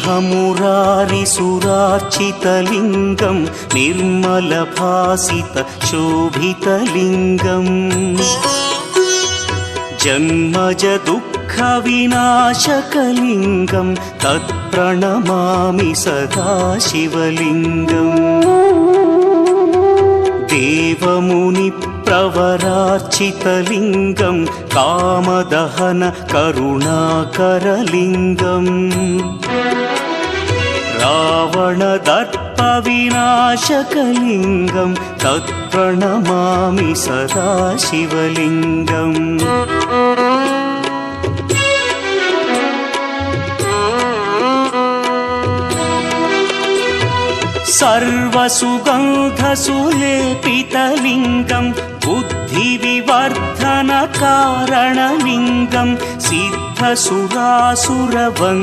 ब्रह्ममुरारिसुरार्चितलिङ्गं निर्मलभासितशोभितलिङ्गम् जन्मजदुःखविनाशकलिङ्गं तत्प्रणमामि सदा शिवलिङ्गम् देवमुनिप्रवरार्चितलिङ्गं कामदहन करुणाकरलिङ्गम् रावणदर्पविनाशकलिङ्गं तत्प्रणमामि सदा शिवलिङ्गम् सर्वसुगन्धसुलेपितलिङ्गं बुद्धिविवर्धनकारणलिङ्गं सिद्धसुरासुरवन्द्यलिङ्गम्